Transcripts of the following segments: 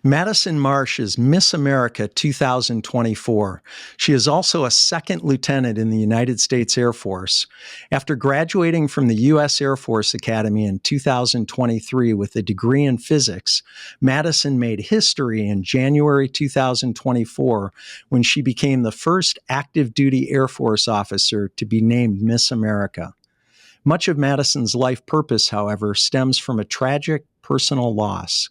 Madison Marsh is Miss America 2024. She is also a second lieutenant in the United States Air Force. After graduating from the U.S. Air Force Academy in 2023 with a degree in physics, Madison made history in January 2024 when she became the first active duty Air Force officer to be named Miss America. Much of Madison's life purpose, however, stems from a tragic personal loss.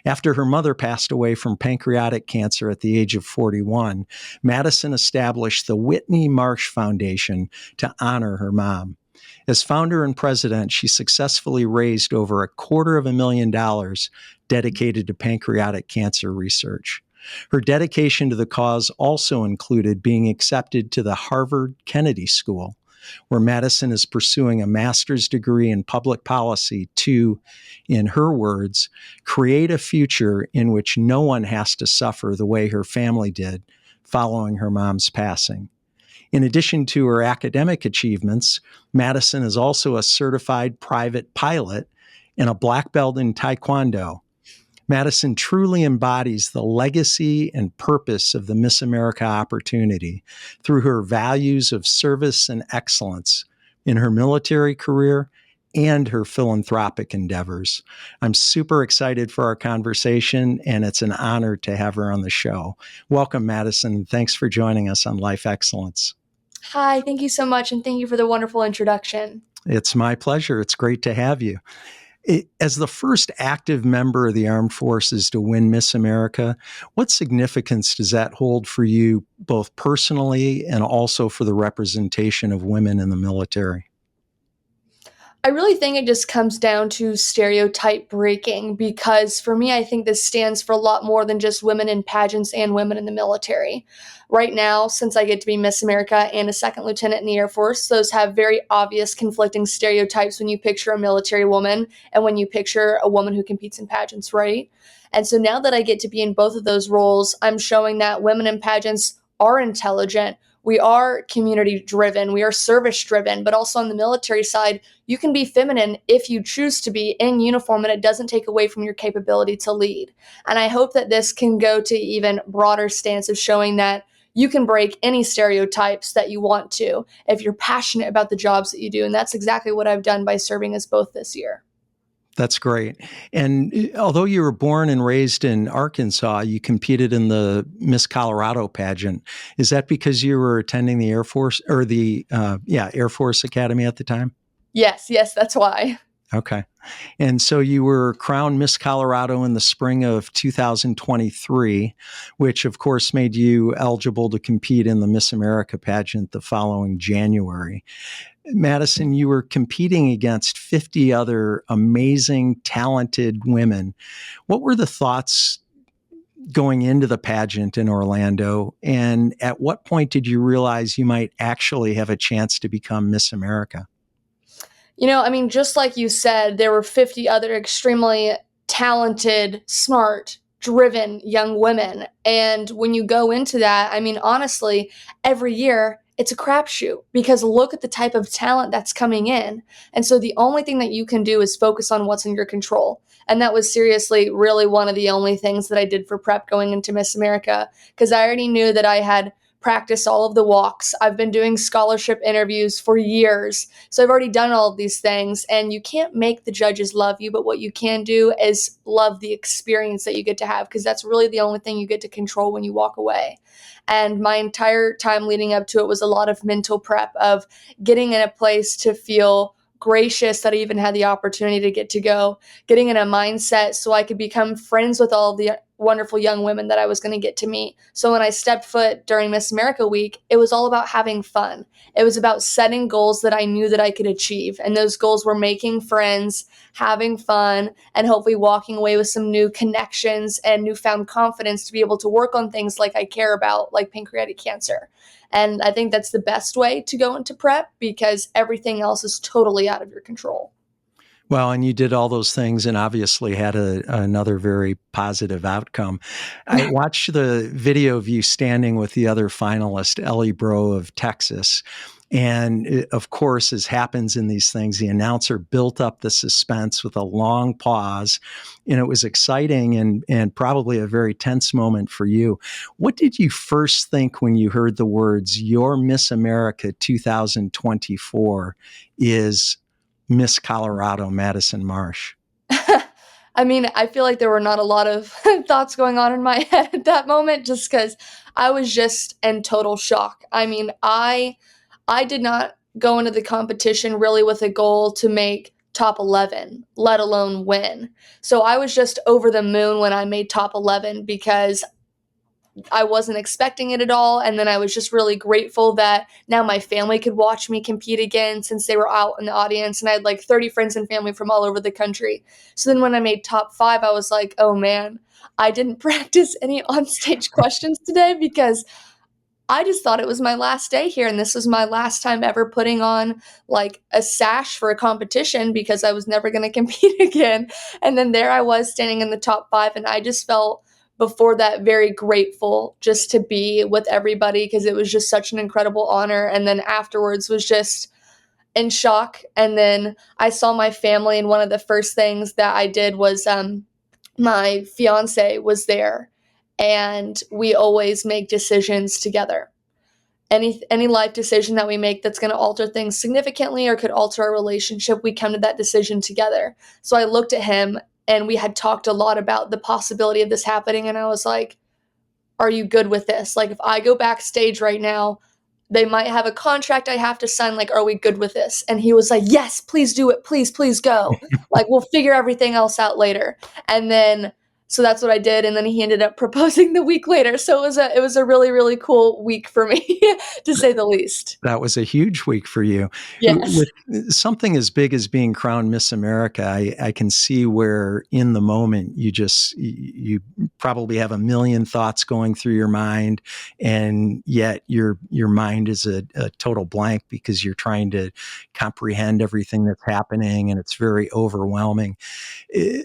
After her mother passed away from pancreatic cancer at the age of 41, Madison established the Whitney Marsh Foundation to honor her mom. As founder and president, she successfully raised over $250,000 dedicated to pancreatic cancer research. Her dedication to the cause also included being accepted to the Harvard Kennedy School, where Madison is pursuing a master's degree in public policy to, in her words, create a future in which no one has to suffer the way her family did following her mom's passing. In addition to her academic achievements, Madison is also a certified private pilot and a black belt in Taekwondo. Madison truly embodies the legacy and purpose of the Miss America opportunity through her values of service and excellence in her military career and her philanthropic endeavors. I'm super excited for our conversation, and it's an honor to have her on the show. Welcome, Madison. Thanks for joining us on Life Excellence. Hi, thank you so much, and thank you for the wonderful introduction. It's my pleasure. It's great to have you. As the first active member of the armed forces to win Miss America, what significance does that hold for you, both personally and also for the representation of women in the military? I really think it just comes down to stereotype breaking because for me, I think this stands for a lot more than just women in pageants and women in the military. Right now, since I get to be Miss America and a second lieutenant in the Air Force, those have very obvious conflicting stereotypes when you picture a military woman and when you picture a woman who competes in pageants, right? And so now that I get to be in both of those roles, I'm showing that women in pageants are intelligent. We are community driven, we are service driven, but also on the military side, you can be feminine if you choose to be in uniform and it doesn't take away from your capability to lead. And I hope that this can go to even broader stance of showing that you can break any stereotypes that you want to if you're passionate about the jobs that you do. And that's exactly what I've done by serving as both this year. That's great. And although you were born and raised in Arkansas, you competed in the Miss Colorado pageant. Is that because you were attending the Air Force or the Air Force Academy at the time? Yes, that's why. Okay. And so you were crowned Miss Colorado in the spring of 2023, which of course made you eligible to compete in the Miss America pageant the following January. Madison, you were competing against 50 other amazing, talented women. What were the thoughts going into the pageant in Orlando? And at what point did you realize you might actually have a chance to become Miss America? Just like you said, there were 50 other extremely talented, smart, driven young women. And when you go into that, honestly, every year, it's a crapshoot because look at the type of talent that's coming in. And so the only thing that you can do is focus on what's in your control. And that was seriously really one of the only things that I did for prep going into Miss America because I already knew that I had practiced all of the walks. I've been doing scholarship interviews for years. So I've already done all of these things and you can't make the judges love you, but what you can do is love the experience that you get to have because that's really the only thing you get to control when you walk away. And my entire time leading up to it was a lot of mental prep of getting in a place to feel gracious that I even had the opportunity to get to go, getting in a mindset so I could become friends with all of the wonderful young women that I was going to get to meet. So when I stepped foot during Miss America week, it was all about having fun. It was about setting goals that I knew that I could achieve. And those goals were making friends, having fun, and hopefully walking away with some new connections and newfound confidence to be able to work on things like I care about, like pancreatic cancer. And I think that's the best way to go into prep because everything else is totally out of your control. Well, and you did all those things and obviously had another very positive outcome. I watched the video of you standing with the other finalist, Ellie Bro of Texas. And of course, as happens in these things, the announcer built up the suspense with a long pause. And it was exciting and probably a very tense moment for you. What did you first think when you heard the words, "Your Miss America 2024 is Miss Colorado Madison Marsh"? I mean, I feel like there were not a lot of thoughts going on in my head at that moment just because I was just in total shock. I mean, I did not go into the competition really with a goal to make top 11, let alone win. So I was just over the moon when I made top 11 because I wasn't expecting it at all. And then I was just really grateful that now my family could watch me compete again since they were out in the audience. And I had like 30 friends and family from all over the country. So then when I made top 5, I was like, oh man, I didn't practice any onstage questions today because I just thought it was my last day here. And this was my last time ever putting on like a sash for a competition because I was never going to compete again. And then there I was standing in the top 5. And I just felt before that very grateful just to be with everybody because it was just such an incredible honor. And then afterwards was just in shock. And then I saw my family, and one of the first things that I did was my fiance was there, and we always make decisions together. Any life decision that we make that's going to alter things significantly or could alter our relationship, we come to that decision together. So I looked at him, and we had talked a lot about the possibility of this happening, and I was like, are you good with this? Like, if I go backstage right now, they might have a contract I have to sign. Like, are we good with this? And he was like, yes, please do it. Please go. Like, we'll figure everything else out later. And then, so that's what I did. And then he ended up proposing the week later. So it was a really, really cool week for me, to say the least. That was a huge week for you. Yes. With something as big as being crowned Miss America, I can see where in the moment you probably have a million thoughts going through your mind, and yet your mind is a total blank because you're trying to comprehend everything that's happening, and it's very overwhelming.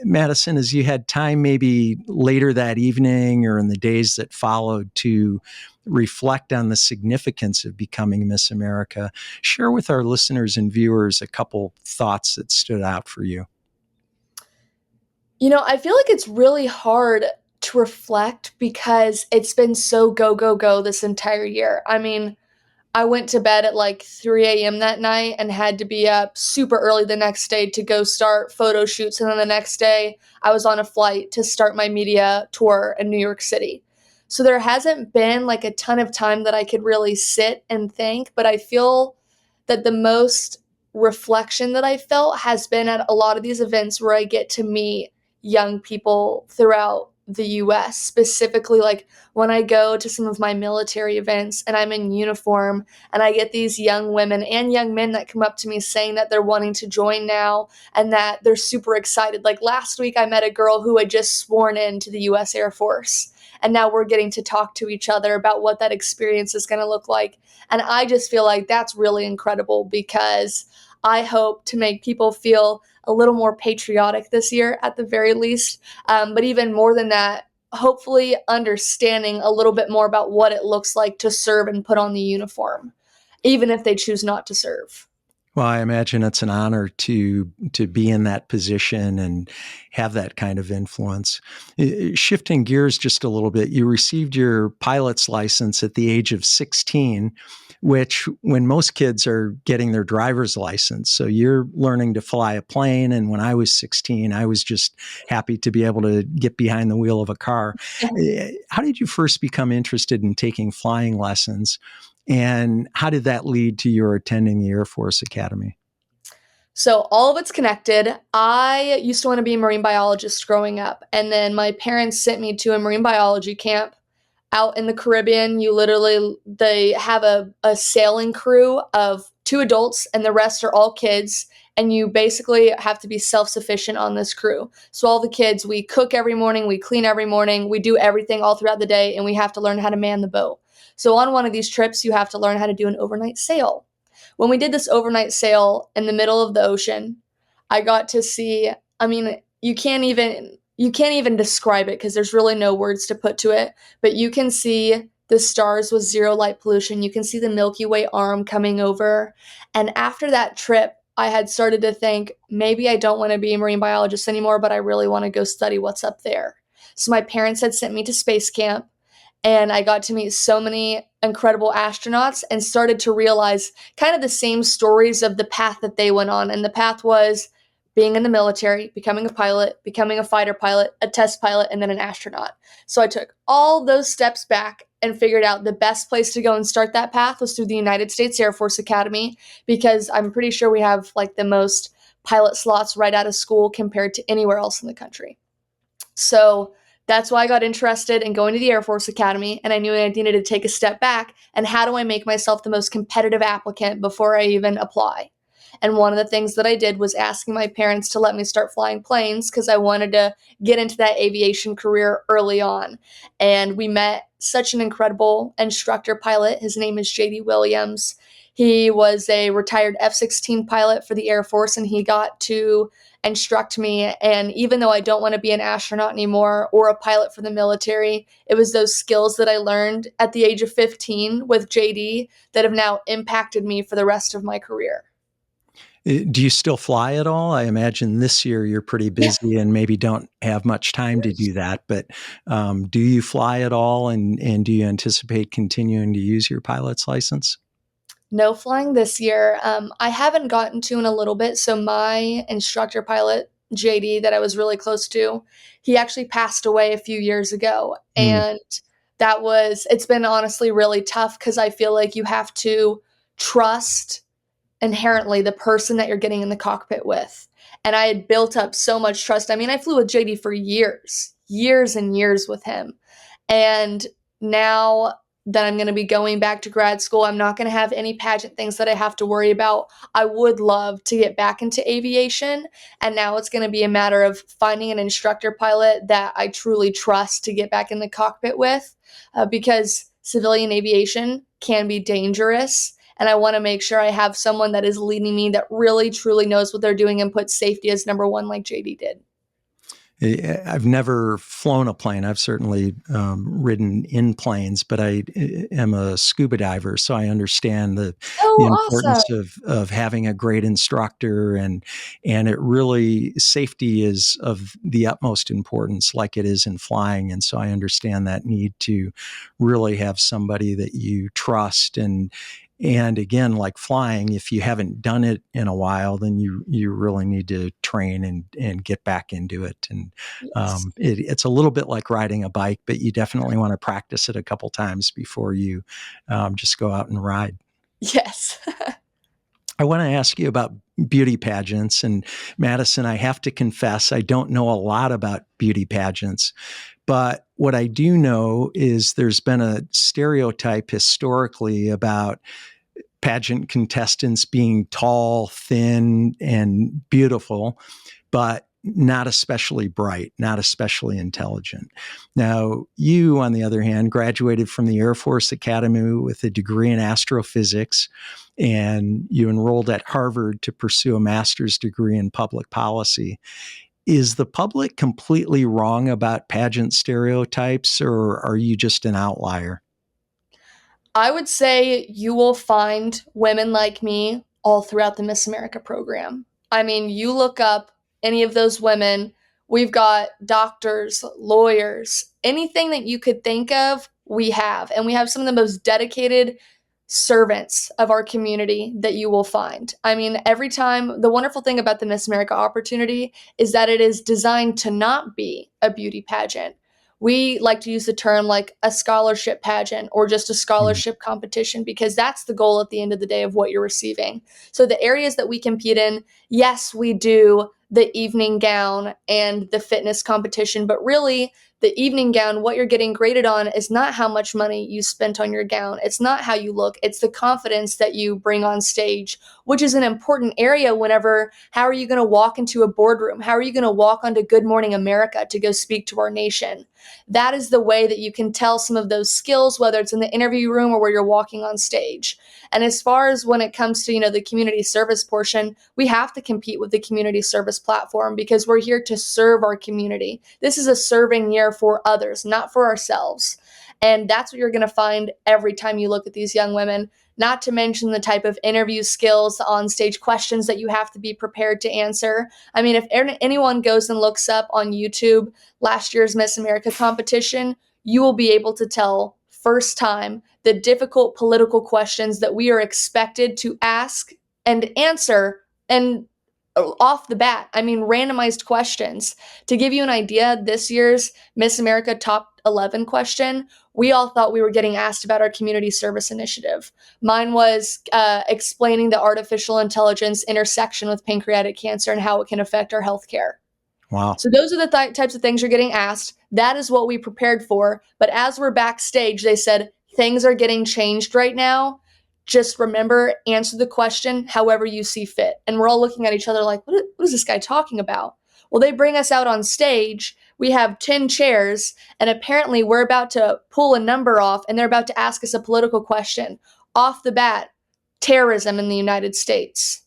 Madison, as you had time maybe later that evening or in the days that followed to reflect on the significance of becoming Miss America, share with our listeners and viewers a couple thoughts that stood out for you. You know, I feel like it's really hard to reflect because it's been so go, go, go this entire year. I mean, I went to bed at like 3 a.m. that night and had to be up super early the next day to go start photo shoots. And then the next day, I was on a flight to start my media tour in New York City. So there hasn't been like a ton of time that I could really sit and think, but I feel that the most reflection that I felt has been at a lot of these events where I get to meet young people throughout the US, specifically like when I go to some of my military events and I'm in uniform and I get these young women and young men that come up to me saying that they're wanting to join now and that they're super excited. Like last week, I met a girl who had just sworn into the US Air Force. And now we're getting to talk to each other about what that experience is going to look like. And I just feel like that's really incredible because I hope to make people feel a little more patriotic this year at the very least. But even more than that, hopefully understanding a little bit more about what it looks like to serve and put on the uniform, even if they choose not to serve. Well, I imagine it's an honor to be in that position and have that kind of influence. Shifting gears just a little bit, you received your pilot's license at the age of 16, which when most kids are getting their driver's license. So you're learning to fly a plane. And when I was 16, I was just happy to be able to get behind the wheel of a car. How did you first become interested in taking flying lessons? And how did that lead to your attending the Air Force Academy? So all of it's connected. I used to want to be a marine biologist growing up, and then my parents sent me to a marine biology camp out in the Caribbean. They have a sailing crew of 2 adults and the rest are all kids. And you basically have to be self-sufficient on this crew. So all the kids, we cook every morning, we clean every morning, we do everything all throughout the day, and we have to learn how to man the boat. So on one of these trips, you have to learn how to do an overnight sail. When we did this overnight sail in the middle of the ocean, I got to see, I mean, you can't even describe it because there's really no words to put to it, but you can see the stars with zero light pollution. You can see the Milky Way arm coming over. And after that trip, I had started to think maybe I don't want to be a marine biologist anymore, but I really want to go study what's up there. So my parents had sent me to space camp, and I got to meet so many incredible astronauts and started to realize kind of the same stories of the path that they went on. And the path was being in the military, becoming a pilot, becoming a fighter pilot, a test pilot, and then an astronaut. So I took all those steps back and figured out the best place to go and start that path was through the United States Air Force Academy, because I'm pretty sure we have like the most pilot slots right out of school compared to anywhere else in the country. So that's why I got interested in going to the Air Force Academy, and I knew I needed to take a step back. And how do I make myself the most competitive applicant before I even apply? And one of the things that I did was asking my parents to let me start flying planes because I wanted to get into that aviation career early on. And we met such an incredible instructor pilot. His name is JD Williams. He was a retired F-16 pilot for the Air Force, and he got to instruct me. And even though I don't want to be an astronaut anymore or a pilot for the military, it was those skills that I learned at the age of 15 with JD that have now impacted me for the rest of my career. Do you still fly at all? I imagine this year you're pretty busy and maybe don't have much time to do that, but do you fly at all, and do you anticipate continuing to use your pilot's license? No flying this year. I haven't gotten to in a little bit. So my instructor pilot, JD, that I was really close to, he actually passed away a few years ago. Mm. And it's been honestly really tough because I feel like you have to trust inherently the person that you're getting in the cockpit with. And I had built up so much trust. I mean, I flew with JD for years and years with him. And now that I'm going to be going back to grad school, I'm not going to have any pageant things that I have to worry about. I would love to get back into aviation. And now it's going to be a matter of finding an instructor pilot that I truly trust to get back in the cockpit with, because civilian aviation can be dangerous. And I want to make sure I have someone that is leading me that really, truly knows what they're doing and puts safety as number one, like JD did. I've never flown a plane. I've certainly ridden in planes, but I am a scuba diver, so I understand the Oh, importance of having a great instructor, and it really, safety is of the utmost importance, like it is in flying. And so I understand that need to really have somebody that you trust. And again, like flying, if you haven't done it in a while, then you really need to train and get back into it. And yes. it's a little bit like riding a bike, but you definitely want to practice it a couple times before you just go out and ride. Yes. I want to ask you about beauty pageants. And Madison, I have to confess, I don't know a lot about beauty pageants. But what I do know is there's been a stereotype historically about pageant contestants being tall, thin, and beautiful, but not especially bright, not especially intelligent. Now, you, on the other hand, graduated from the Air Force Academy with a degree in astrophysics, and you enrolled at Harvard to pursue a master's degree in public policy. Is the public completely wrong about pageant stereotypes, or are you just an outlier? I would say you will find women like me all throughout the Miss America program. I mean, you look up any of those women, we've got doctors, lawyers, anything that you could think of, we have. And we have some of the most dedicated servants of our community that you will find. I mean, every time, the wonderful thing about the Miss America opportunity is that it is designed to not be a beauty pageant. We like to use the term like a scholarship pageant or just a Mm. scholarship competition, because that's the goal at the end of the day of what you're receiving. So the areas that we compete in, yes, we do the evening gown and the fitness competition, but really the evening gown, what you're getting graded on is not how much money you spent on your gown. It's not how you look. It's the confidence that you bring on stage, which is an important area whenever, how are you going to walk into a boardroom? How are you going to walk onto Good Morning America to go speak to our nation? That is the way that you can tell some of those skills, whether it's in the interview room or where you're walking on stage. And as far as when it comes to, the community service portion, we have to compete with the community service platform because we're here to serve our community. This is a serving year for others, not for ourselves. And that's what you're going to find every time you look at these young women, not to mention the type of interview skills, the on-stage questions that you have to be prepared to answer. I mean, if anyone goes and looks up on YouTube last year's Miss America competition, you will be able to tell first time the difficult political questions that we are expected to ask and answer, and off the bat, I mean, randomized questions. To give you an idea, this year's Miss America Top 11 question, we all thought we were getting asked about our community service initiative. Mine was explaining the artificial intelligence intersection with pancreatic cancer and how it can affect our healthcare. Wow. So those are the types of things you're getting asked. That is what we prepared for. But as we're backstage, they said, things are getting changed right now. Just remember, answer the question however you see fit. And we're all looking at each other like, what is this guy talking about? Well, they bring us out on stage. We have 10 chairs, and apparently we're about to pull a number off, and they're about to ask us a political question. Off the bat, terrorism in the United States.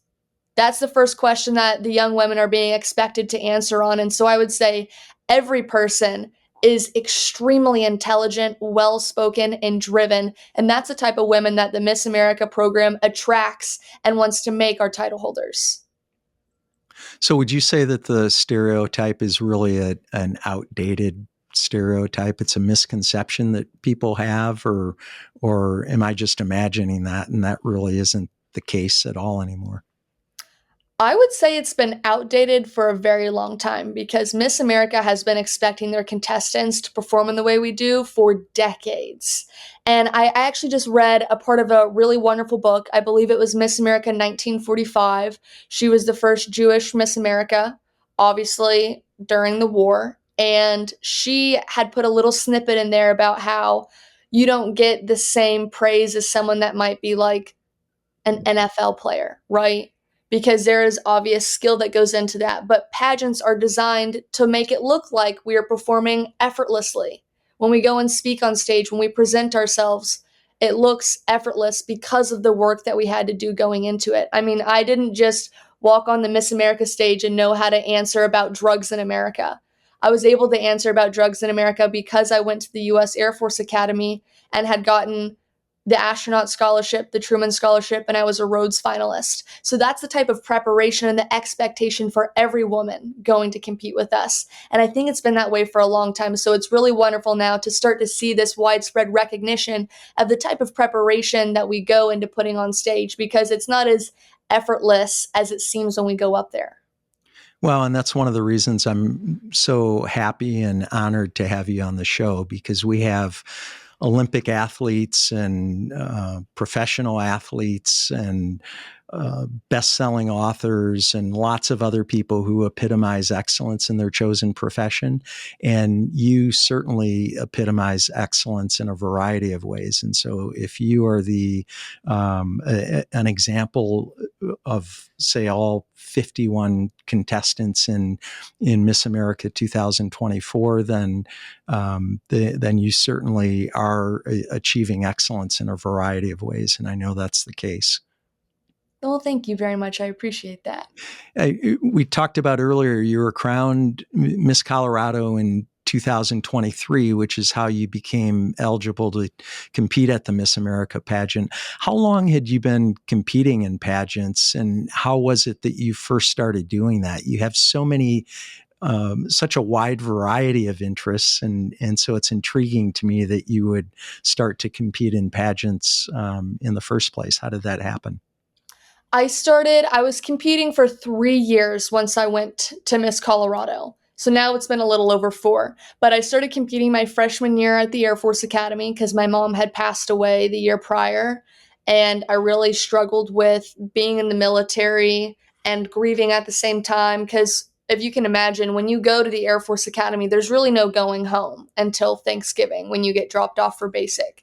That's the first question that the young women are being expected to answer on. And so I would say every person is extremely intelligent, well-spoken, and driven. And that's the type of women that the Miss America program attracts and wants to make our title holders. So would you say that the stereotype is really an outdated stereotype? It's a misconception that people have, or am I just imagining that and that really isn't the case at all anymore? I would say it's been outdated for a very long time because Miss America has been expecting their contestants to perform in the way we do for decades. And I actually just read a part of a really wonderful book. I believe it was Miss America 1945. She was the first Jewish Miss America, obviously during the war. And she had put a little snippet in there about how you don't get the same praise as someone that might be like an NFL player, right? Because there is obvious skill that goes into that. But pageants are designed to make it look like we are performing effortlessly. When we go and speak on stage, when we present ourselves, it looks effortless because of the work that we had to do going into it. I mean, I didn't just walk on the Miss America stage and know how to answer about drugs in America. I was able to answer about drugs in America because I went to the U.S. Air Force Academy and had gotten the astronaut scholarship, the Truman Scholarship, and I was a Rhodes finalist. So that's the type of preparation and the expectation for every woman going to compete with us. And I think it's been that way for a long time. So it's really wonderful now to start to see this widespread recognition of the type of preparation that we go into putting on stage, because it's not as effortless as it seems when we go up there. Well, and that's one of the reasons I'm so happy and honored to have you on the show, because we have Olympic athletes and professional athletes and best-selling authors and lots of other people who epitomize excellence in their chosen profession. And you certainly epitomize excellence in a variety of ways. And so if you are an example of, say, all 51 contestants in Miss America 2024, then you certainly are achieving excellence in a variety of ways. And I know that's the case. Well, thank you very much. I appreciate that. We talked about earlier, you were crowned Miss Colorado in 2023, which is how you became eligible to compete at the Miss America pageant. How long had you been competing in pageants, and how was it that you first started doing that? You have so many, such a wide variety of interests, and so it's intriguing to me that you would start to compete in pageants in the first place. How did that happen? I was competing for 3 years once I went to Miss Colorado. So now it's been a little over 4. But I started competing my freshman year at the Air Force Academy because my mom had passed away the year prior. And I really struggled with being in the military and grieving at the same time. Because if you can imagine, when you go to the Air Force Academy, there's really no going home until Thanksgiving when you get dropped off for basic.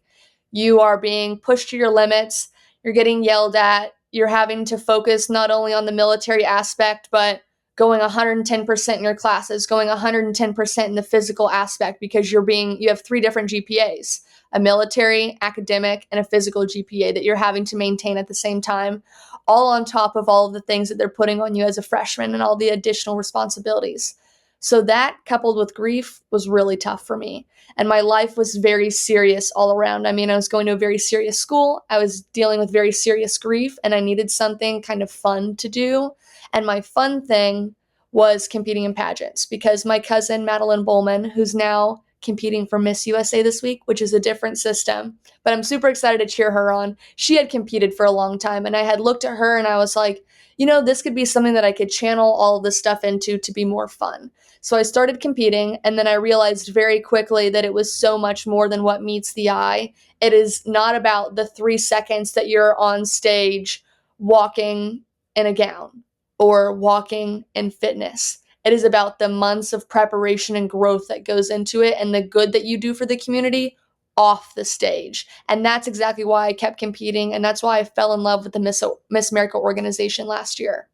You are being pushed to your limits. You're getting yelled at. You're having to focus not only on the military aspect, but going 110% in your classes, going 110% in the physical aspect, because you have 3 different GPAs, a military, academic, and a physical GPA that you're having to maintain at the same time, all on top of all of the things that they're putting on you as a freshman and all the additional responsibilities. So that coupled with grief was really tough for me. And my life was very serious all around. I mean, I was going to a very serious school. I was dealing with very serious grief, and I needed something kind of fun to do. And my fun thing was competing in pageants because my cousin, Madeline Bowman, who's now competing for Miss USA this week, which is a different system, but I'm super excited to cheer her on. She had competed for a long time, and I had looked at her and I was like, this could be something that I could channel all of this stuff into to be more fun. So I started competing, and then I realized very quickly that it was so much more than what meets the eye. It is not about the 3 seconds that you're on stage walking in a gown or walking in fitness. It is about the months of preparation and growth that goes into it and the good that you do for the community off the stage. And that's exactly why I kept competing, and that's why I fell in love with the Miss America organization last year.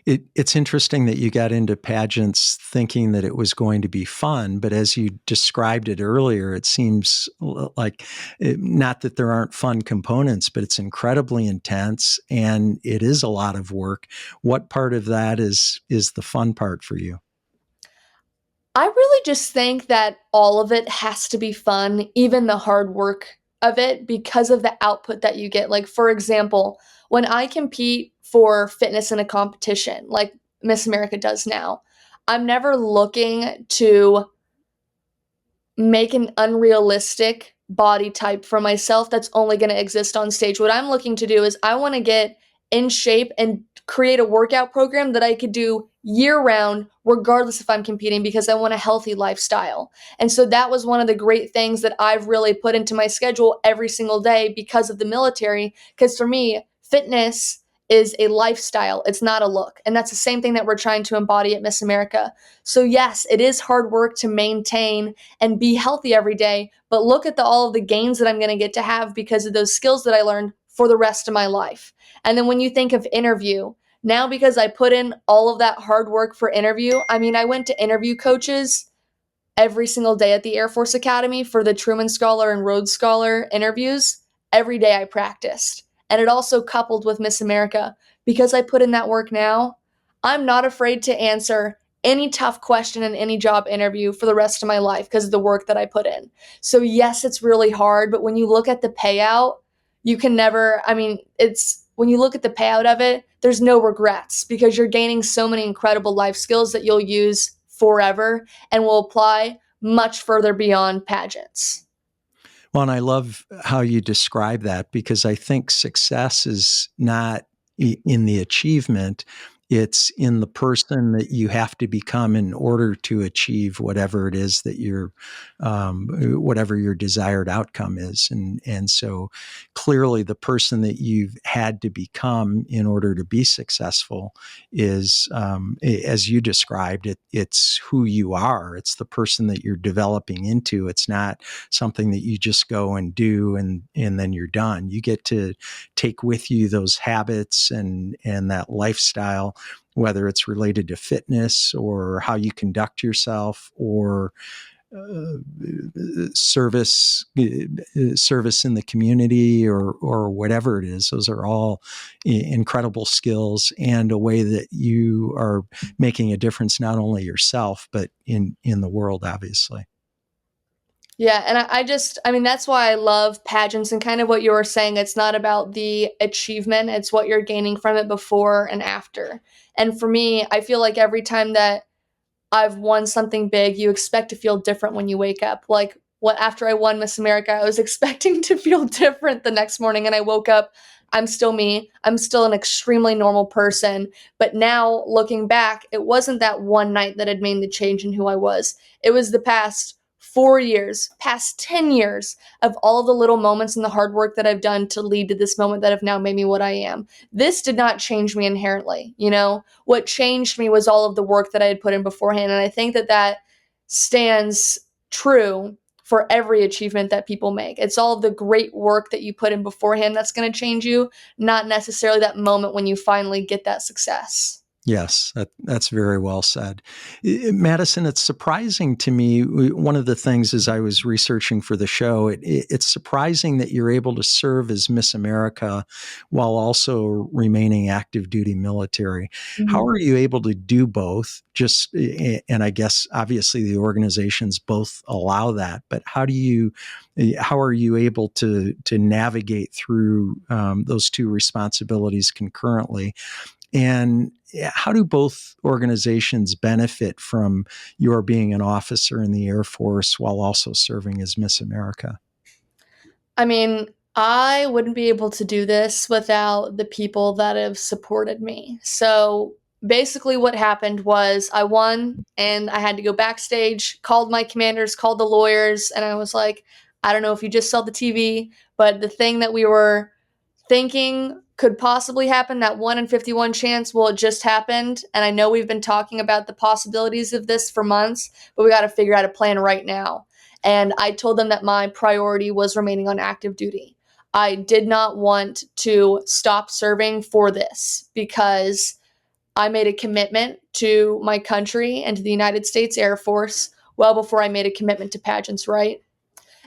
It's interesting that you got into pageants thinking that it was going to be fun, but as you described it earlier, it seems like not that there aren't fun components, but it's incredibly intense and it is a lot of work. What part of that is the fun part for you? I really just think that all of it has to be fun, even the hard work of it, because of the output that you get. Like, for example, when I compete for fitness in a competition, like Miss America does now, I'm never looking to make an unrealistic body type for myself that's only going to exist on stage. What I'm looking to do is I want to get in shape and create a workout program that I could do year round, regardless if I'm competing, because I want a healthy lifestyle. And so that was one of the great things that I've really put into my schedule every single day because of the military. Because for me, fitness is a lifestyle, it's not a look. And that's the same thing that we're trying to embody at Miss America. So yes, it is hard work to maintain and be healthy every day, but look at all of the gains that I'm going to get to have because of those skills that I learned for the rest of my life. And then when you think of interview, now because I put in all of that hard work for interview, I mean, I went to interview coaches every single day at the Air Force Academy for the Truman Scholar and Rhodes Scholar interviews. Every day I practiced. And it also coupled with Miss America. Because I put in that work now, I'm not afraid to answer any tough question in any job interview for the rest of my life because of the work that I put in. So yes, it's really hard, but when you look at the payout, you can never, I mean, when you look at the payout of it, there's no regrets because you're gaining so many incredible life skills that you'll use forever and will apply much further beyond pageants. Well, and I love how you describe that because I think success is not in the achievement. It's in the person that you have to become in order to achieve whatever it is that whatever your desired outcome is. And so clearly the person that you've had to become in order to be successful is, as you described it, it's who you are. It's the person that you're developing into. It's not something that you just go and do and then you're done. You get to take with you those habits and that lifestyle, whether it's related to fitness or how you conduct yourself or service in the community or whatever it is. Those are all incredible skills and a way that you are making a difference not only yourself but in the world, obviously. Yeah, and I mean, that's why I love pageants and kind of what you were saying. It's not about the achievement, it's what you're gaining from it before and after. And for me, I feel like every time that I've won something big, you expect to feel different when you wake up. Like after I won Miss America, I was expecting to feel different the next morning, and I woke up. I'm still me. I'm still an extremely normal person. But now looking back, it wasn't that one night that had made the change in who I was. It was the past 4 years, past 10 years of all the little moments and the hard work that I've done to lead to this moment that have now made me what I am. This did not change me inherently, What changed me was all of the work that I had put in beforehand. And I think that stands true for every achievement that people make. It's all of the great work that you put in beforehand that's going to change you, not necessarily that moment when you finally get that success. Yes, that's very well said. Madison, it's surprising to me. One of the things as I was researching for the show, it's surprising that you're able to serve as Miss America while also remaining active duty military. How Mhm. are you able to do both? And I guess obviously the organizations both allow that, but how are you able to navigate through those two responsibilities concurrently? And how do both organizations benefit from your being an officer in the Air Force while also serving as Miss America? I mean, I wouldn't be able to do this without the people that have supported me. So basically, what happened was I won and I had to go backstage, called my commanders, called the lawyers, and I was like, I don't know if you just saw the TV, but the thing that we were thinking could possibly happen, that 1 in 51 chance, well, it just happened. And I know we've been talking about the possibilities of this for months, but we got to figure out a plan right now. And I told them that my priority was remaining on active duty. I did not want to stop serving for this because I made a commitment to my country and to the United States Air Force well before I made a commitment to pageants, right?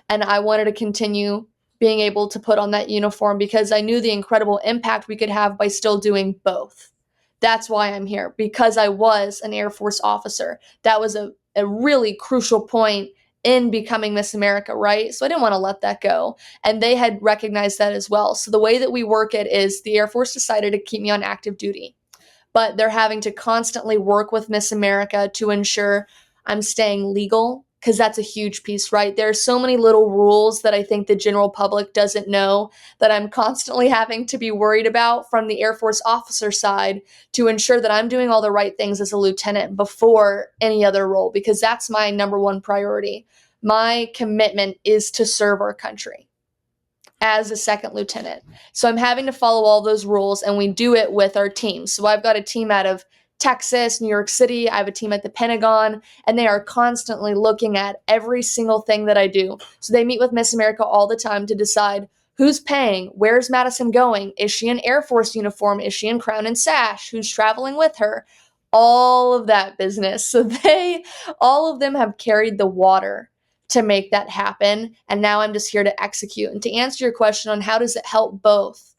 And I wanted to continue being able to put on that uniform because I knew the incredible impact we could have by still doing both. That's why I'm here, because I was an Air Force officer. That was a really crucial point in becoming Miss America, right? So I didn't want to let that go. And they had recognized that as well. So the way that we work it is the Air Force decided to keep me on active duty, but they're having to constantly work with Miss America to ensure I'm staying legal because that's a huge piece, right? There are so many little rules that I think the general public doesn't know that I'm constantly having to be worried about from the Air Force officer side to ensure that I'm doing all the right things as a lieutenant before any other role, because that's my number one priority. My commitment is to serve our country as a second lieutenant. So I'm having to follow all those rules, and we do it with our team. So I've got a team out of Texas, New York City. I have a team at the Pentagon, and they are constantly looking at every single thing that I do. So they meet with Miss America all the time to decide who's paying, where's Madison going, is she in Air Force uniform, is she in crown and sash, who's traveling with her, all of that business. So all of them have carried the water to make that happen. And now I'm just here to execute. And to answer your question on how does it help both,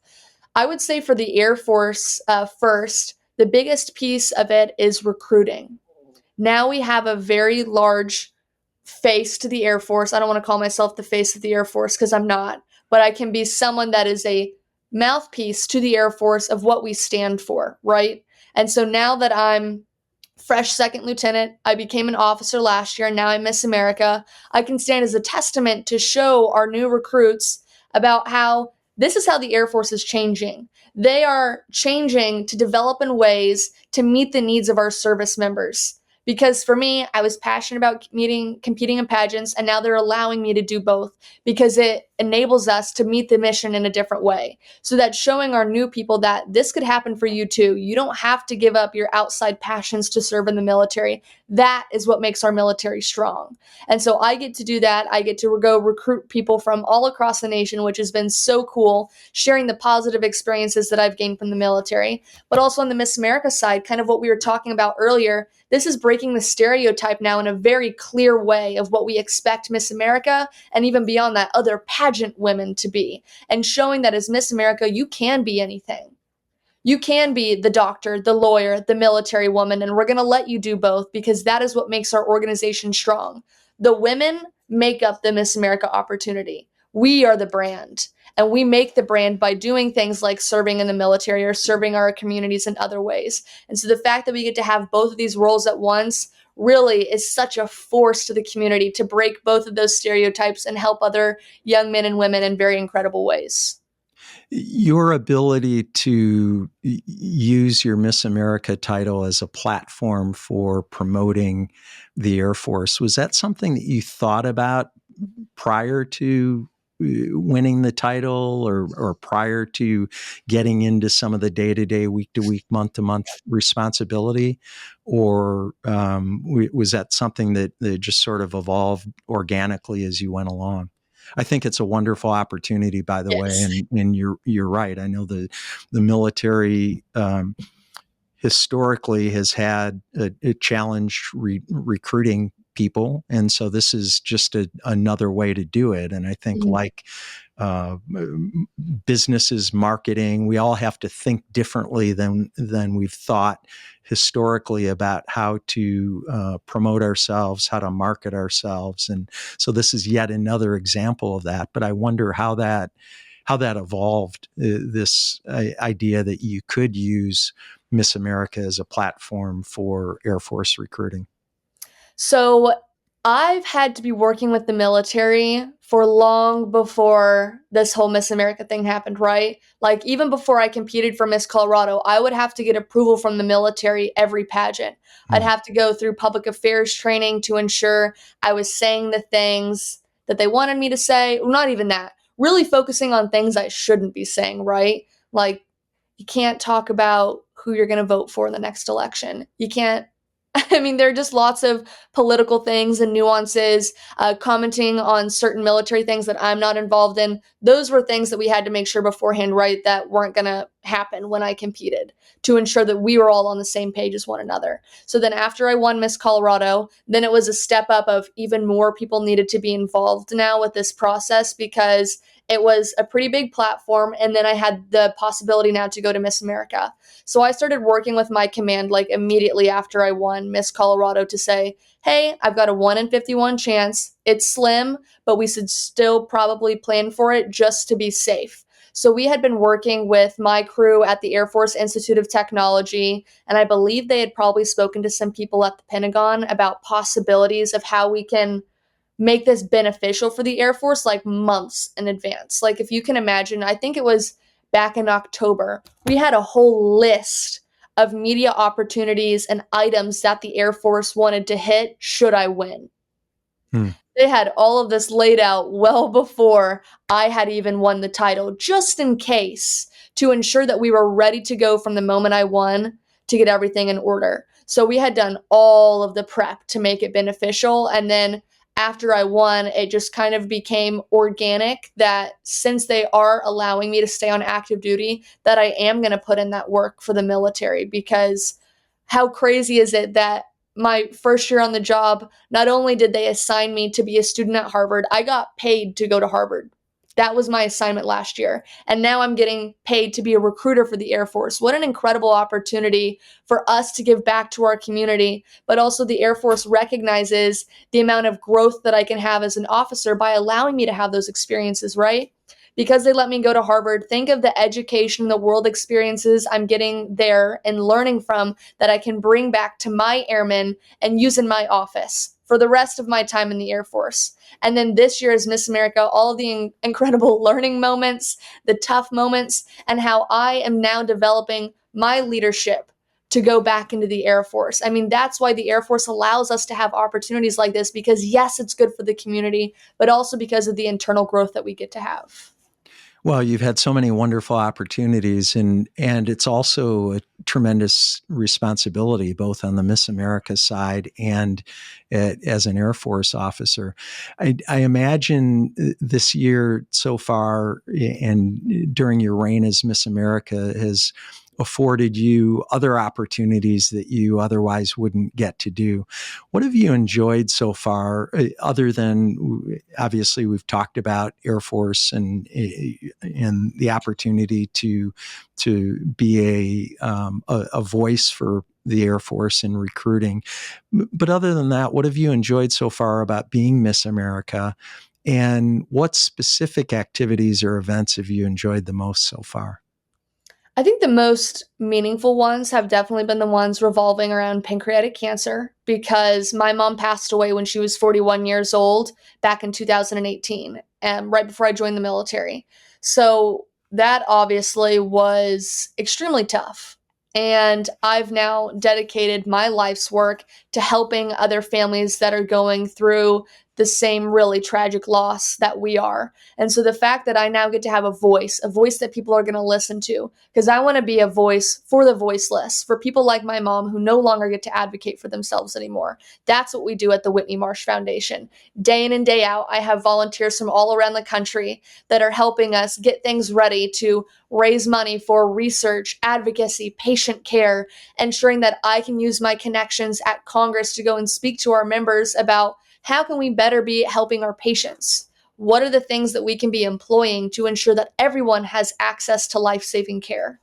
I would say for the Air Force first, the biggest piece of it is recruiting. Now we have a very large face to the Air Force. I don't want to call myself the face of the Air Force because I'm not, but I can be someone that is a mouthpiece to the Air Force of what we stand for, right? And so now that I'm fresh second lieutenant, I became an officer last year, and now I'm Miss America, I can stand as a testament to show our new recruits about how this is how the Air Force is changing. They are changing to develop in ways to meet the needs of our service members. Because for me, I was passionate about competing in pageants, and now they're allowing me to do both because it enables us to meet the mission in a different way. So that's showing our new people that this could happen for you too. You don't have to give up your outside passions to serve in the military. That is what makes our military strong. And so I get to do that. I get to go recruit people from all across the nation, which has been so cool, sharing the positive experiences that I've gained from the military. But also on the Miss America side, kind of what we were talking about earlier, this is breaking the stereotype now in a very clear way of what we expect Miss America and even beyond that, other pageant women to be, and showing that as Miss America, you can be anything. You can be the doctor, the lawyer, the military woman, and we're going to let you do both because that is what makes our organization strong. The women make up the Miss America opportunity. We are the brand, and we make the brand by doing things like serving in the military or serving our communities in other ways. And so the fact that we get to have both of these roles at once really is such a force to the community to break both of those stereotypes and help other young men and women in very incredible ways. Your ability to use your Miss America title as a platform for promoting the Air Force, was that something that you thought about prior to winning the title or prior to getting into some of the day-to-day, week-to-week, month-to-month responsibility? Or was that something that just sort of evolved organically as you went along? I think it's a wonderful opportunity, by the way, Yes. and you're right. I know the military historically has had a challenge recruiting people. And so this is just another way to do it. And I think like businesses, marketing, we all have to think differently than we've thought historically about how to promote ourselves, how to market ourselves. And so this is yet another example of that. But I wonder how that evolved, this idea that you could use Miss America as a platform for Air Force recruiting. So I've had to be working with the military for long before this whole Miss America thing happened, right? Like even before I competed for Miss Colorado, I would have to get approval from the military every pageant. I'd have to go through public affairs training to ensure I was saying the things that they wanted me to say. Well, not even that. Really focusing on things I shouldn't be saying, right? Like you can't talk about who you're going to vote for in the next election. You can't I mean, there are just lots of political things and nuances, commenting on certain military things that I'm not involved in. Those were things that we had to make sure beforehand, right, that weren't going to happen when I competed to ensure that we were all on the same page as one another. So then after I won Miss Colorado, then it was a step up of even more people needed to be involved now with this process because it was a pretty big platform. And then I had the possibility now to go to Miss America. So I started working with my command like immediately after I won Miss Colorado to say, hey, I've got a 1 in 51 chance. It's slim, but we should still probably plan for it just to be safe. So we had been working with my crew at the Air Force Institute of Technology, and I believe they had probably spoken to some people at the Pentagon about possibilities of how we can make this beneficial for the Air Force like months in advance. Like if you can imagine, I think it was back in October, we had a whole list of media opportunities and items that the Air Force wanted to hit should I win. They had all of this laid out well before I had even won the title, just in case, to ensure that we were ready to go from the moment I won to get everything in order. So we had done all of the prep to make it beneficial. And then after I won, it just kind of became organic that since they are allowing me to stay on active duty, that I am going to put in that work for the military. Because how crazy is it that my first year on the job, not only did they assign me to be a student at Harvard, I got paid to go to Harvard. That was my assignment last year. And now I'm getting paid to be a recruiter for the Air Force. What an incredible opportunity for us to give back to our community. But also the Air Force recognizes the amount of growth that I can have as an officer by allowing me to have those experiences, right? Because they let me go to Harvard, think of the education, the world experiences I'm getting there and learning from that I can bring back to my airmen and use in my office for the rest of my time in the Air Force. And then this year as Miss America, all of the incredible learning moments, the tough moments, and how I am now developing my leadership to go back into the Air Force. I mean, that's why the Air Force allows us to have opportunities like this because, yes, it's good for the community, but also because of the internal growth that we get to have. Well, you've had so many wonderful opportunities, and it's also a tremendous responsibility, both on the Miss America side and as an Air Force officer. I imagine this year so far, and during your reign as Miss America, has afforded you other opportunities that you otherwise wouldn't get to do. What have you enjoyed so far, other than, obviously, we've talked about Air Force and the opportunity to be a voice for the Air Force in recruiting. But other than that, what have you enjoyed so far about being Miss America? And what specific activities or events have you enjoyed the most so far? I think the most meaningful ones have definitely been the ones revolving around pancreatic cancer because my mom passed away when she was 41 years old back in 2018, right before I joined the military. So that obviously was extremely tough. And I've now dedicated my life's work to helping other families that are going through the same really tragic loss that we are. And so the fact that I now get to have a voice that people are going to listen to, because I want to be a voice for the voiceless, for people like my mom who no longer get to advocate for themselves anymore. That's what we do at the Whitney Marsh Foundation. Day in and day out, I have volunteers from all around the country that are helping us get things ready to raise money for research, advocacy, patient care, ensuring that I can use my connections at Congress to go and speak to our members about how can we better be helping our patients? What are the things that we can be employing to ensure that everyone has access to life-saving care?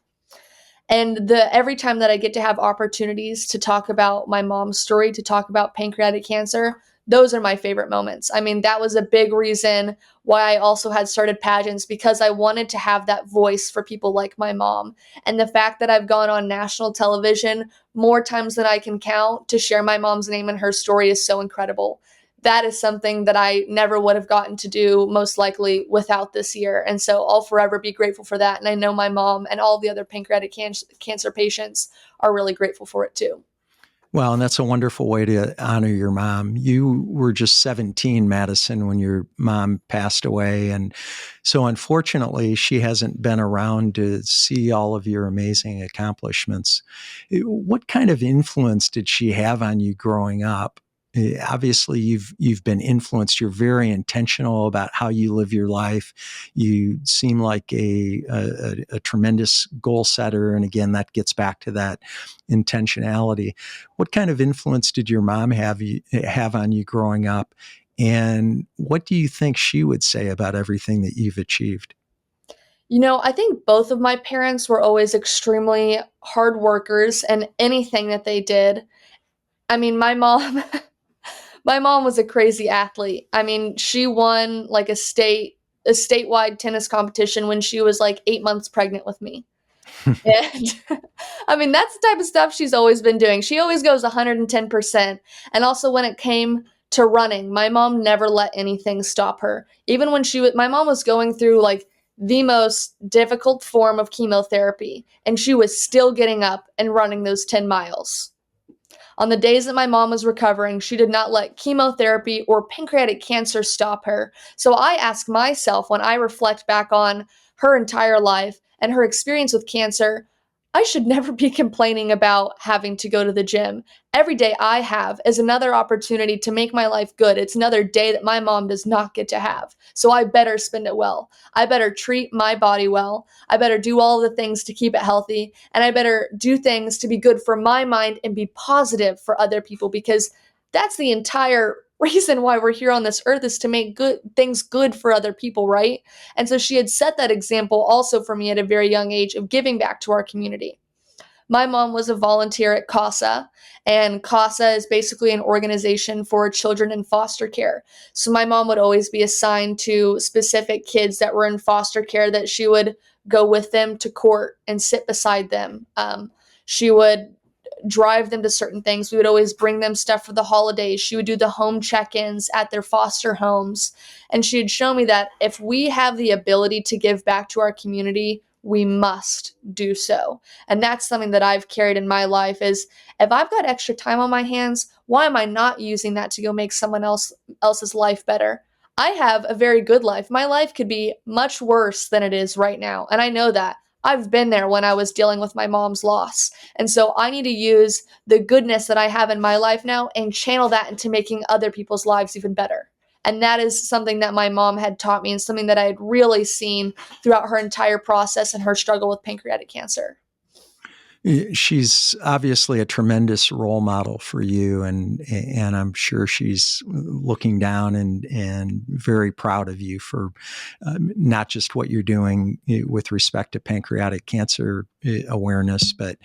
And every time that I get to have opportunities to talk about my mom's story, to talk about pancreatic cancer, those are my favorite moments. I mean, that was a big reason why I also had started pageants, because I wanted to have that voice for people like my mom. And the fact that I've gone on national television more times than I can count to share my mom's name and her story is so incredible. That is something that I never would have gotten to do, most likely, without this year. And so I'll forever be grateful for that. And I know my mom and all the other pancreatic cancer patients are really grateful for it too. Well, and that's a wonderful way to honor your mom. You were just 17, Madison, when your mom passed away. And so unfortunately, she hasn't been around to see all of your amazing accomplishments. What kind of influence did she have on you growing up? Obviously, you've been influenced. You're very intentional about how you live your life. You seem like a tremendous goal setter, and again, that gets back to that intentionality. What kind of influence did your mom have on you growing up, and what do you think she would say about everything that you've achieved? I think both of my parents were always extremely hard workers, and anything that they did. I mean, my mom my mom was a crazy athlete. I mean, she won like a statewide tennis competition when she was like 8 months pregnant with me. And I mean, that's the type of stuff she's always been doing. She always goes 110%. And also when it came to running, my mom never let anything stop her. Even when my mom was going through like the most difficult form of chemotherapy, and she was still getting up and running those 10 miles. On the days that my mom was recovering, she did not let chemotherapy or pancreatic cancer stop her. So I ask myself, when I reflect back on her entire life and her experience with cancer, I should never be complaining about having to go to the gym. Every day I have is another opportunity to make my life good. It's another day that my mom does not get to have. So I better spend it well. I better treat my body well. I better do all the things to keep it healthy. And I better do things to be good for my mind and be positive for other people, because that's the entire reason why we're here on this earth, is to make good things good for other people, right? And so she had set that example also for me at a very young age of giving back to our community. My mom was a volunteer at CASA, and CASA is basically an organization for children in foster care. So my mom would always be assigned to specific kids that were in foster care, that she would go with them to court and sit beside them. She would drive them to certain things. We would always bring them stuff for the holidays. She would do the home check-ins at their foster homes. And she had shown me that if we have the ability to give back to our community, we must do so. And that's something that I've carried in my life, is if I've got extra time on my hands, why am I not using that to go make someone else's life better? I have a very good life. My life could be much worse than it is right now. And I know that. I've been there when I was dealing with my mom's loss. And so I need to use the goodness that I have in my life now and channel that into making other people's lives even better. And that is something that my mom had taught me, and something that I had really seen throughout her entire process and her struggle with pancreatic cancer. She's obviously a tremendous role model for you, and I'm sure she's looking down and very proud of you for not just what you're doing with respect to pancreatic cancer awareness, but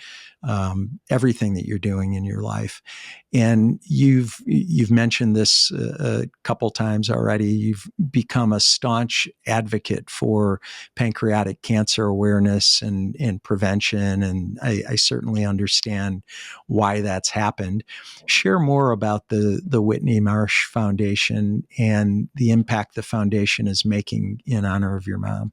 everything that you're doing in your life. And you've mentioned this a couple times already. You've become a staunch advocate for pancreatic cancer awareness and prevention, and I certainly understand why that's happened. Share more about the Whitney Marsh Foundation and the impact the foundation is making in honor of your mom.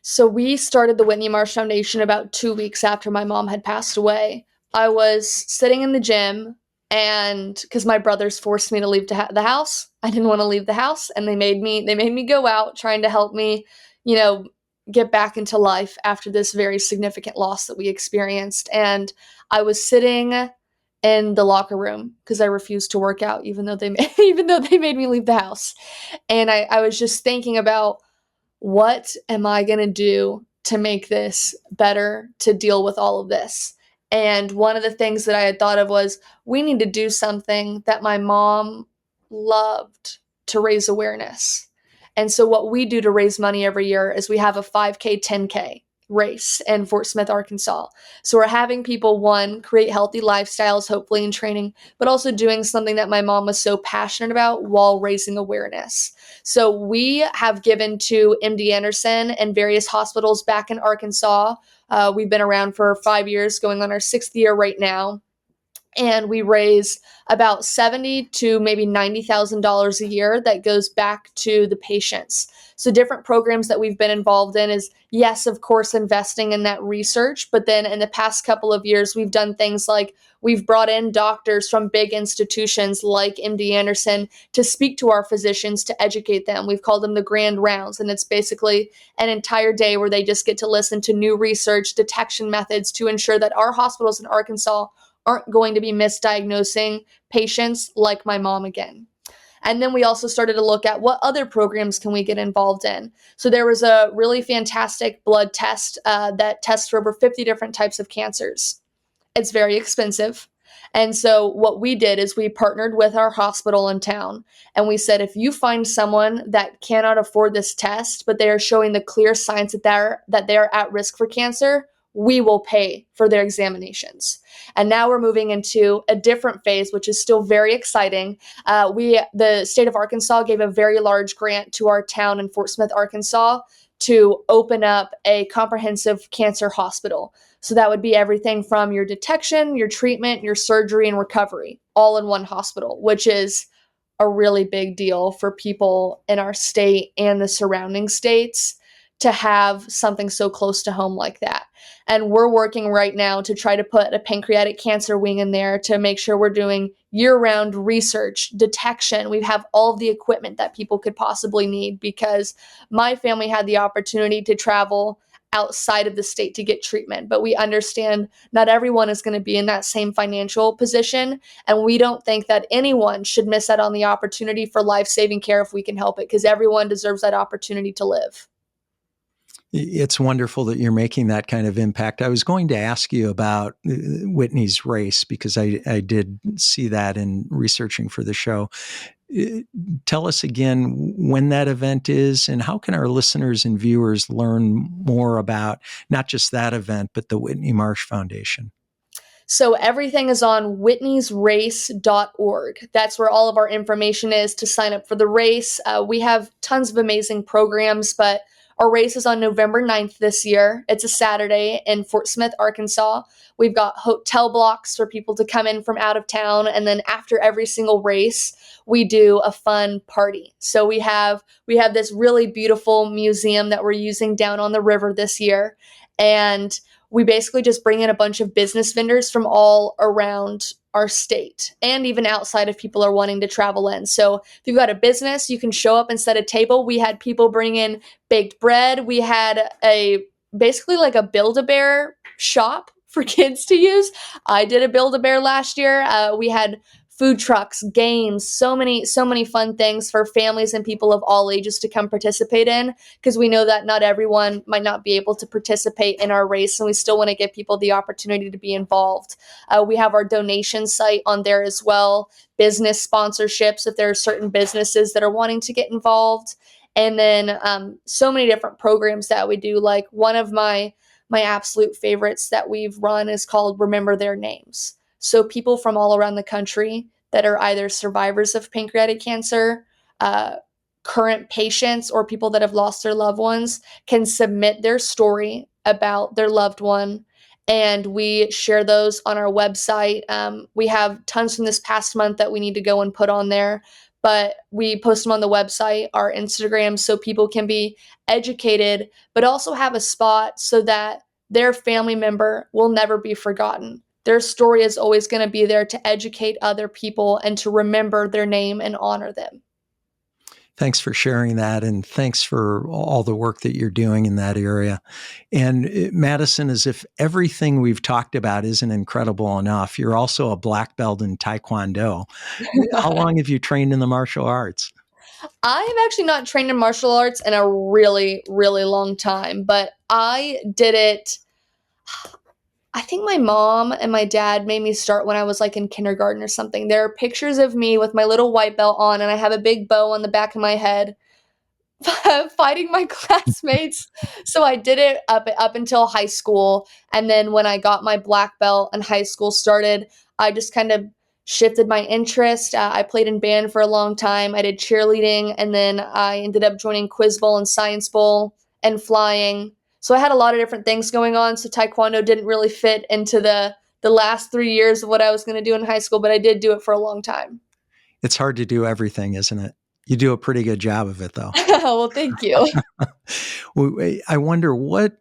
So we started the Whitney Marsh Foundation about 2 weeks after my mom had passed away. I was sitting in the gym And because my brothers forced me to leave the house, I didn't want to leave the house, and they made me go out, trying to help me, you know, get back into life after this very significant loss that we experienced. And I was sitting in the locker room because I refused to work out, even though even though they made me leave the house. And I was just thinking about, what am I going to do to make this better, to deal with all of this? And one of the things that I had thought of was, we need to do something that my mom loved, to raise awareness. And so what we do to raise money every year is we have a 5K, 10K race in Fort Smith, Arkansas. So we're having people, one, create healthy lifestyles, hopefully in training, but also doing something that my mom was so passionate about while raising awareness. So we have given to MD Anderson and various hospitals back in Arkansas. We've been around for 5 years, going on our 6th year right now. And we raise about $70,000 to maybe $90,000 a year that goes back to the patients. So different programs that we've been involved in is, yes, of course, investing in that research. But then in the past couple of years, we've done things like we've brought in doctors from big institutions like MD Anderson to speak to our physicians, to educate them. We've called them the grand rounds. And it's basically an entire day where they just get to listen to new research, detection methods, to ensure that our hospitals in Arkansas aren't going to be misdiagnosing patients like my mom again. And then we also started to look at, what other programs can we get involved in? So there was a really fantastic blood test that tests for over 50 different types of cancers. It's very expensive. And so what we did is we partnered with our hospital in town, and we said, if you find someone that cannot afford this test, but they are showing the clear signs that they're at risk for cancer, we will pay for their examinations. And now we're moving into a different phase, which is still very exciting. The state of Arkansas gave a very large grant to our town in Fort Smith, Arkansas, to open up a comprehensive cancer hospital. So that would be everything from your detection, your treatment, your surgery, and recovery, all in one hospital, which is a really big deal for people in our state and the surrounding states to have something so close to home like that. And we're working right now to try to put a pancreatic cancer wing in there, to make sure we're doing year-round research, detection. We have all of the equipment that people could possibly need, because my family had the opportunity to travel outside of the state to get treatment. But we understand not everyone is going to be in that same financial position. And we don't think that anyone should miss out on the opportunity for life-saving care if we can help it, because everyone deserves that opportunity to live. It's wonderful that you're making that kind of impact. I was going to ask you about Whitney's race, because I did see that in researching for the show. Tell us again when that event is, and how can our listeners and viewers learn more about not just that event, but the Whitney Marsh Foundation? So everything is on whitneysrace.org. That's where all of our information is to sign up for the race. We have tons of amazing programs, but our race is on November 9th this year. It's a Saturday in Fort Smith, Arkansas. We've got hotel blocks for people to come in from out of town. And then after every single race, we do a fun party. So we have this really beautiful museum that we're using down on the river this year. And we basically just bring in a bunch of business vendors from all around our state, and even outside if people are wanting to travel in. So if you've got a business, you can show up and set a table. We had people bring in baked bread. We had basically like a Build-A-Bear shop for kids to use. I did a Build-A-Bear last year. We had food trucks, games, so many fun things for families and people of all ages to come participate in, because we know that not everyone might not be able to participate in our race, and we still want to give people the opportunity to be involved. We have our donation site on there as well, business sponsorships if there are certain businesses that are wanting to get involved, and then so many different programs that we do. Like one of my absolute favorites that we've run is called Remember Their Names. So people from all around the country that are either survivors of pancreatic cancer, current patients, or people that have lost their loved ones can submit their story about their loved one, and we share those on our website. We have tons from this past month that we need to go and put on there, but we post them on the website, our Instagram, so people can be educated, but also have a spot so that their family member will never be forgotten. their story is always going to be there to educate other people and to remember their name and honor them. Thanks for sharing that, and thanks for all the work that you're doing in that area. And Madison, as if everything we've talked about isn't incredible enough, you're also a black belt in Taekwondo. How long have you trained in the martial arts? I have actually not trained in martial arts in a really, really long time, but I did it. I think my mom and my dad made me start when I was like in kindergarten or something. There are pictures of me with my little white belt on, and I have a big bow on the back of my head fighting my classmates. So I did it up until high school, and then when I got my black belt and high school started, I just kind of shifted my interest. I played in band for a long time. I did cheerleading, and then I ended up joining Quiz Bowl and Science Bowl and flying. So I had a lot of different things going on. So Taekwondo didn't really fit into the last 3 years of what I was going to do in high school, but I did do it for a long time. It's hard to do everything, isn't it? You do a pretty good job of it, though. Well, thank you. I wonder what,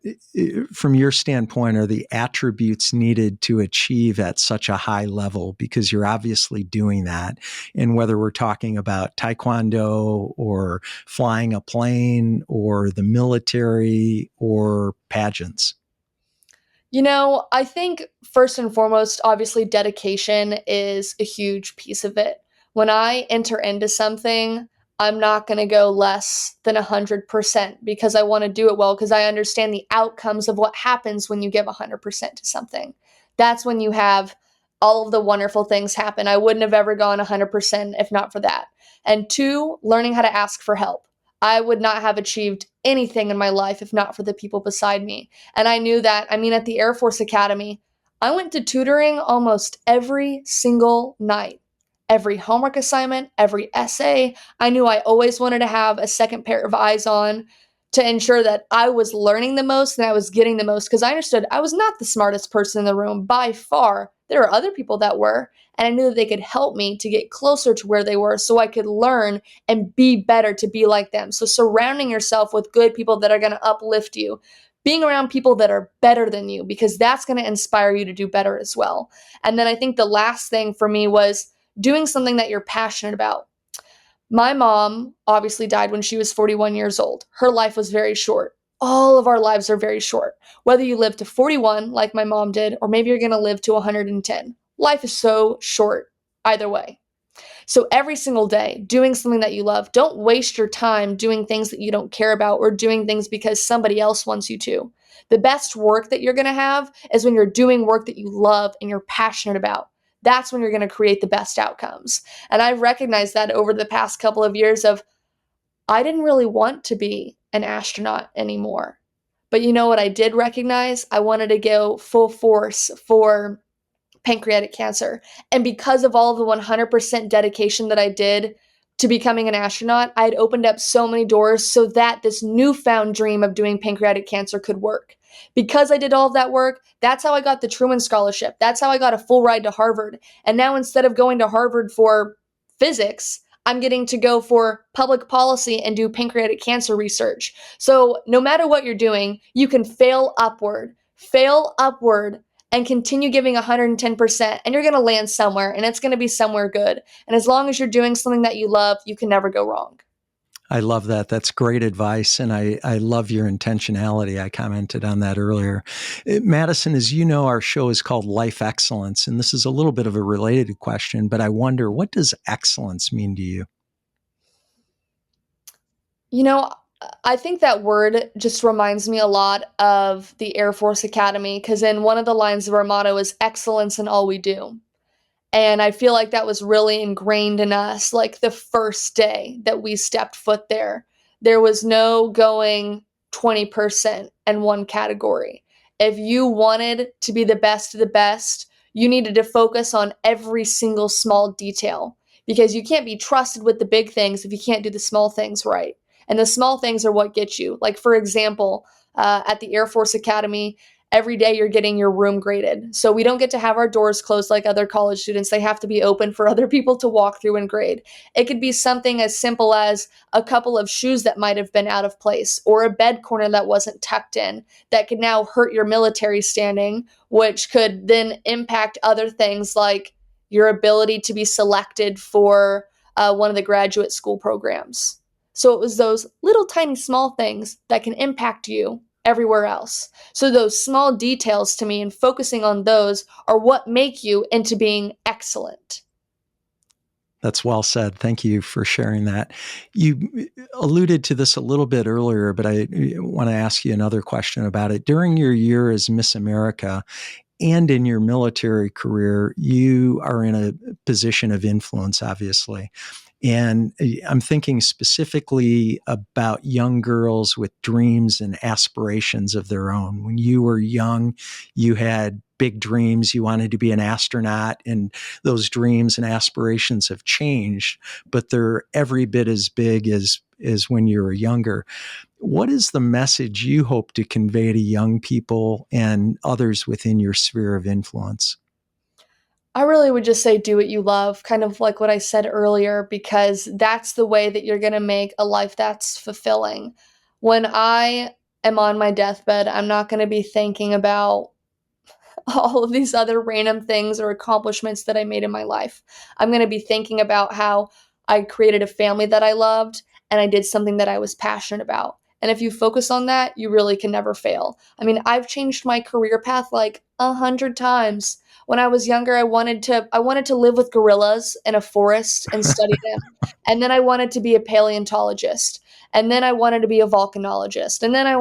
from your standpoint, are the attributes needed to achieve at such a high level? Because you're obviously doing that. And whether we're talking about Taekwondo or flying a plane or the military or pageants. I think first and foremost, obviously, dedication is a huge piece of it. When I enter into something, I'm not going to go less than 100% because I want to do it well, because I understand the outcomes of what happens when you give 100% to something. That's when you have all of the wonderful things happen. I wouldn't have ever gone 100% if not for that. And two, learning how to ask for help. I would not have achieved anything in my life if not for the people beside me. And I knew that. I mean, at the Air Force Academy, I went to tutoring almost every single night. Every homework assignment, every essay. I knew I always wanted to have a second pair of eyes on to ensure that I was learning the most and I was getting the most, because I understood I was not the smartest person in the room by far. There were other people that were, and I knew that they could help me to get closer to where they were so I could learn and be better to be like them. So surrounding yourself with good people that are going to uplift you, being around people that are better than you, because that's going to inspire you to do better as well. And then I think the last thing for me was doing something that you're passionate about. My mom obviously died when she was 41 years old. Her life was very short. All of our lives are very short. Whether you live to 41 like my mom did, or maybe you're going to live to 110. Life is so short either way. So every single day, doing something that you love. Don't waste your time doing things that you don't care about or doing things because somebody else wants you to. The best work that you're going to have is when you're doing work that you love and you're passionate about. That's when you're going to create the best outcomes. And I've recognized that over the past couple of years of, I didn't really want to be an astronaut anymore. But you know what I did recognize? I wanted to go full force for pancreatic cancer. And because of all the 100% dedication that I did to becoming an astronaut, I had opened up so many doors so that this newfound dream of doing pancreatic cancer could work. Because I did all of that work, that's how I got the Truman Scholarship. That's how I got a full ride to Harvard. And now instead of going to Harvard for physics, I'm getting to go for public policy and do pancreatic cancer research. So no matter what you're doing, you can fail upward, and continue giving 110%, and you're going to land somewhere, and it's going to be somewhere good. And as long as you're doing something that you love, you can never go wrong. I love that. That's great advice. And I love your intentionality. I commented on that earlier. Madison, as you know, our show is called Life Excellence. And this is a little bit of a related question, but I wonder, what does excellence mean to you? I think that word just reminds me a lot of the Air Force Academy, because in one of the lines of our motto is excellence in all we do. And I feel like that was really ingrained in us, like the first day that we stepped foot there. There was no going 20% in one category. If you wanted to be the best of the best, you needed to focus on every single small detail, because you can't be trusted with the big things if you can't do the small things right. And the small things are what get you. Like, for example, at the Air Force Academy, every day you're getting your room graded. So we don't get to have our doors closed like other college students. They have to be open for other people to walk through and grade. It could be something as simple as a couple of shoes that might have been out of place, or a bed corner that wasn't tucked in, that could now hurt your military standing, which could then impact other things like your ability to be selected for one of the graduate school programs. So it was those little tiny small things that can impact you everywhere else. So those small details to me and focusing on those are what make you into being excellent. That's well said. Thank you for sharing that. You alluded to this a little bit earlier, but I want to ask you another question about it. During your year as Miss America and in your military career, you are in a position of influence, obviously. And I'm thinking specifically about young girls with dreams and aspirations of their own. When you were young, you had big dreams. You wanted to be an astronaut, and those dreams and aspirations have changed, but they're every bit as big as when you were younger. What is the message you hope to convey to young people and others within your sphere of influence? I really would just say do what you love, kind of like what I said earlier, because that's the way that you're going to make a life that's fulfilling. When I am on my deathbed, I'm not going to be thinking about all of these other random things or accomplishments that I made in my life. I'm going to be thinking about how I created a family that I loved and I did something that I was passionate about. And if you focus on that, you really can never fail. I mean, I've changed my career path like 100 times. When I was younger, I wanted to live with gorillas in a forest and study them. And then I wanted to be a paleontologist. And then I wanted to be a volcanologist. And then I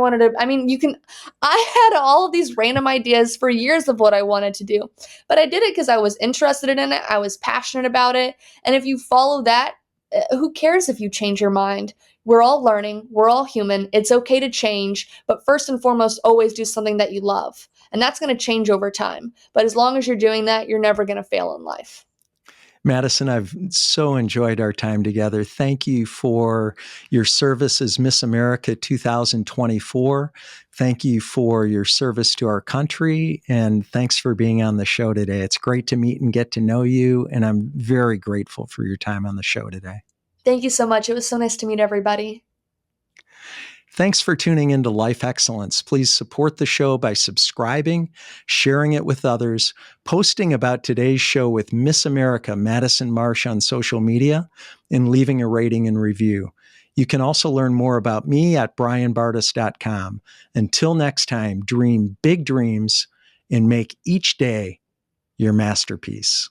had all of these random ideas for years of what I wanted to do. But I did it because I was interested in it. I was passionate about it. And if you follow that, who cares if you change your mind? We're all learning. We're all human. It's okay to change. But first and foremost, always do something that you love. And that's going to change over time. But as long as you're doing that, you're never going to fail in life. Madison, I've so enjoyed our time together. Thank you for your service as Miss America 2024. Thank you for your service to our country. And thanks for being on the show today. It's great to meet and get to know you. And I'm very grateful for your time on the show today. Thank you so much. It was so nice to meet everybody. Thanks for tuning into Life Excellence. Please support the show by subscribing, sharing it with others, posting about today's show with Miss America Madison Marsh on social media, and leaving a rating and review. You can also learn more about me at brianbartes.com. Until next time, dream big dreams and make each day your masterpiece.